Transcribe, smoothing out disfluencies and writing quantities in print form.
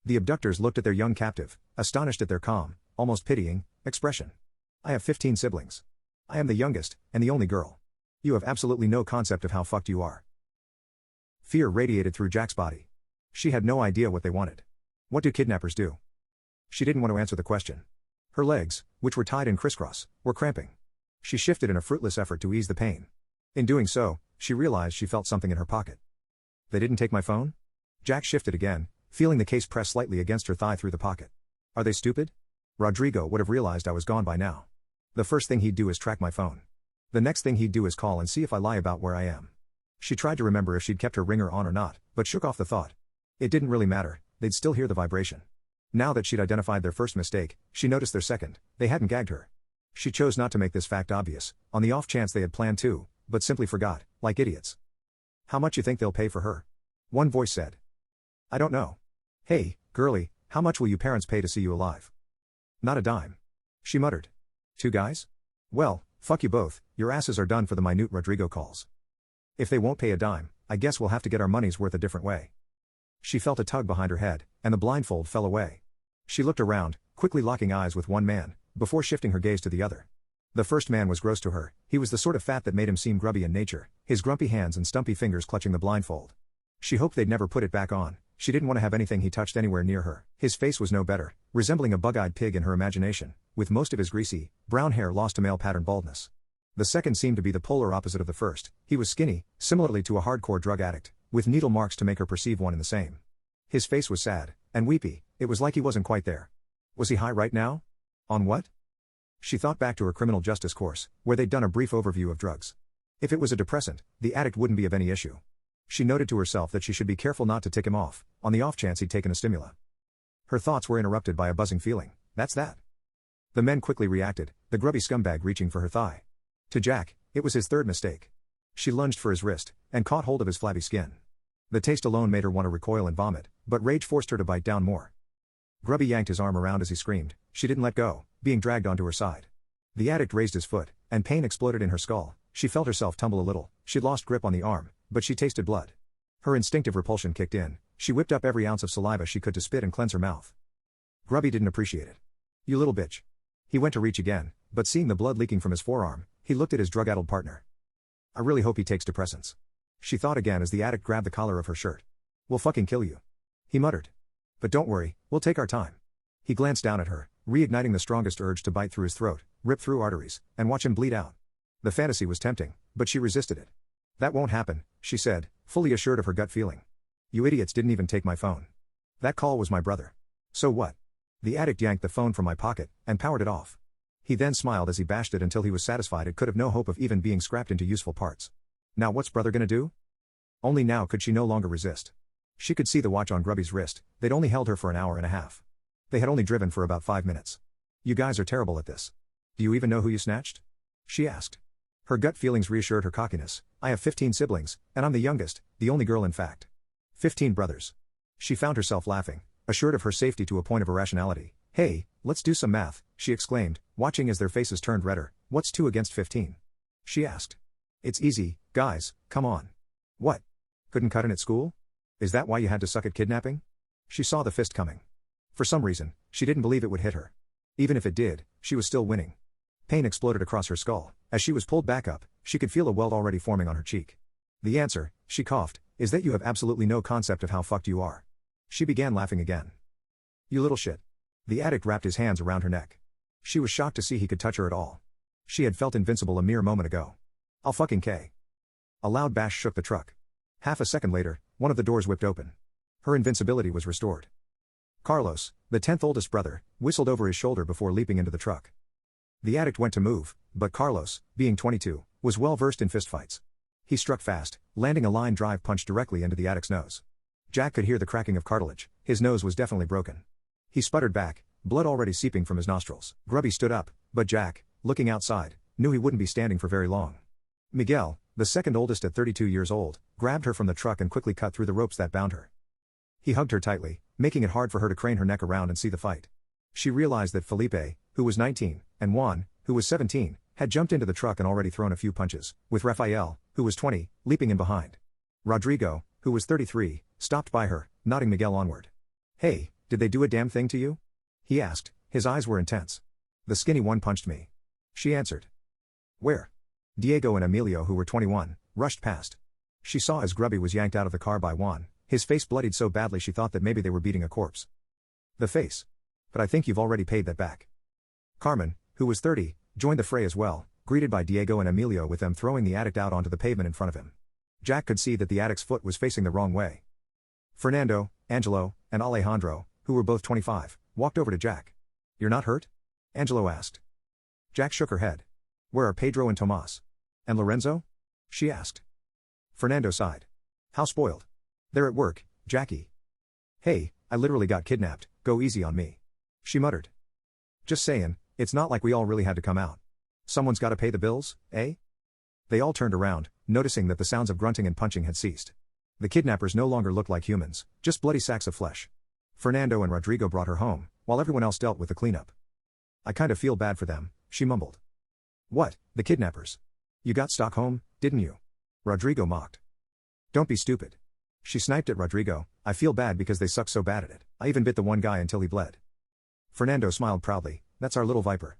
The abductors looked at their young captive, astonished at their calm, almost pitying, expression. I have 15 siblings. I am the youngest, and the only girl. You have absolutely no concept of how fucked you are. Fear radiated through Jack's body. She had no idea what they wanted. What do kidnappers do? She didn't want to answer the question. Her legs, which were tied in crisscross, were cramping. She shifted in a fruitless effort to ease the pain. In doing so, she realized she felt something in her pocket. They didn't take my phone? Jack shifted again, feeling the case press slightly against her thigh through the pocket. Are they stupid? Rodrigo would have realized I was gone by now. The first thing he'd do is track my phone. The next thing he'd do is call and see if I lie about where I am. She tried to remember if she'd kept her ringer on or not, but shook off the thought. It didn't really matter, they'd still hear the vibration. Now that she'd identified their first mistake, she noticed their second, they hadn't gagged her. She chose not to make this fact obvious, on the off chance they had planned to, but simply forgot, like idiots. How much you think they'll pay for her? One voice said. I don't know. Hey, girlie, how much will you parents pay to see you alive? Not a dime. She muttered. 2 guys? Well, fuck you both, your asses are done for the minute, Rodrigo calls. If they won't pay a dime, I guess we'll have to get our money's worth a different way. She felt a tug behind her head, and the blindfold fell away. She looked around, quickly locking eyes with one man, before shifting her gaze to the other. The first man was gross to her, he was the sort of fat that made him seem grubby in nature, his grumpy hands and stumpy fingers clutching the blindfold. She hoped they'd never put it back on, she didn't want to have anything he touched anywhere near her. His face was no better, resembling a bug-eyed pig in her imagination, with most of his greasy, brown hair lost to male-pattern baldness. The second seemed to be the polar opposite of the first. He was skinny, similarly to a hardcore drug addict, with needle marks to make her perceive one and the same. His face was sad, and weepy, it was like he wasn't quite there. Was he high right now? On what? She thought back to her criminal justice course, where they'd done a brief overview of drugs. If it was a depressant, the addict wouldn't be of any issue. She noted to herself that she should be careful not to tick him off, on the off chance he'd taken a stimulant. Her thoughts were interrupted by a buzzing feeling. That's that. The men quickly reacted, the grubby scumbag reaching for her thigh. To Jack, it was his third mistake. She lunged for his wrist, and caught hold of his flabby skin. The taste alone made her want to recoil and vomit, but rage forced her to bite down more. Grubby yanked his arm around as he screamed. She didn't let go, being dragged onto her side. The addict raised his foot, and pain exploded in her skull. She felt herself tumble a little, she'd lost grip on the arm, but she tasted blood. Her instinctive repulsion kicked in, she whipped up every ounce of saliva she could to spit and cleanse her mouth. Grubby didn't appreciate it. You little bitch. He went to reach again, but seeing the blood leaking from his forearm, he looked at his drug-addled partner. I really hope he takes depressants. She thought again as the addict grabbed the collar of her shirt. We'll fucking kill you. He muttered. But don't worry, we'll take our time. He glanced down at her, reigniting the strongest urge to bite through his throat, rip through arteries, and watch him bleed out. The fantasy was tempting, but she resisted it. That won't happen, she said, fully assured of her gut feeling. You idiots didn't even take my phone. That call was my brother. So what? The addict yanked the phone from my pocket, and powered it off. He then smiled as he bashed it until he was satisfied it could have no hope of even being scrapped into useful parts. Now what's brother gonna do? Only now could she no longer resist. She could see the watch on Grubby's wrist, they'd only held her for an hour and a half. They had only driven for about 5 minutes. You guys are terrible at this. Do you even know who you snatched? She asked. Her gut feelings reassured her cockiness. I have 15 siblings, and I'm the youngest, the only girl in fact. 15 brothers. She found herself laughing, assured of her safety to a point of irrationality. Hey, let's do some math, she exclaimed, watching as their faces turned redder. What's 2 against 15? She asked. It's easy, guys, come on. What? Couldn't cut in at school? Is that why you had to suck at kidnapping? She saw the fist coming. For some reason, she didn't believe it would hit her. Even if it did, she was still winning. Pain exploded across her skull. As she was pulled back up, she could feel a welt already forming on her cheek. The answer, she coughed, is that you have absolutely no concept of how fucked you are. She began laughing again. You little shit. The addict wrapped his hands around her neck. She was shocked to see he could touch her at all. She had felt invincible a mere moment ago. I'll fucking K. A loud bash shook the truck. Half a second later, one of the doors whipped open. Her invincibility was restored. Carlos, the 10th oldest brother, whistled over his shoulder before leaping into the truck. The addict went to move, but Carlos, being 22, was well versed in fistfights. He struck fast, landing a line drive punch directly into the addict's nose. Jack could hear the cracking of cartilage, his nose was definitely broken. He sputtered back, blood already seeping from his nostrils. Grubby stood up, but Jack, looking outside, knew he wouldn't be standing for very long. Miguel, the second oldest at 32 years old, grabbed her from the truck and quickly cut through the ropes that bound her. He hugged her tightly, making it hard for her to crane her neck around and see the fight. She realized that Felipe, who was 19, and Juan, who was 17, had jumped into the truck and already thrown a few punches, with Rafael, who was 20, leaping in behind. Rodrigo, who was 33, stopped by her, nodding Miguel onward. Hey, Did they do a damn thing to you? He asked, his eyes were intense. The skinny one punched me. She answered. Where? Diego and Emilio, who were 21, rushed past. She saw as Grubby was yanked out of the car by Juan, his face bloodied so badly she thought that maybe they were beating a corpse. The face. But I think you've already paid that back. Carmen, who was 30, joined the fray as well, greeted by Diego and Emilio with them throwing the addict out onto the pavement in front of him. Jack could see that the addict's foot was facing the wrong way. Fernando, Angelo, and Alejandro, who were both 25, walked over to Jack. You're not hurt? Angelo asked. Jack shook her head. Where are Pedro and Tomas? And Lorenzo? She asked. Fernando sighed. How spoiled. They're at work, Jackie. Hey, I literally got kidnapped, go easy on me. She muttered. Just saying, it's not like we all really had to come out. Someone's gotta pay the bills, eh? They all turned around, noticing that the sounds of grunting and punching had ceased. The kidnappers no longer looked like humans, just bloody sacks of flesh. Fernando and Rodrigo brought her home, while everyone else dealt with the cleanup. I kind of feel bad for them, she mumbled. What, the kidnappers? You got Stockholm, didn't you? Rodrigo mocked. Don't be stupid. She sniped at Rodrigo. I feel bad because they suck so bad at it. I even bit the one guy until he bled. Fernando smiled proudly. That's our little viper.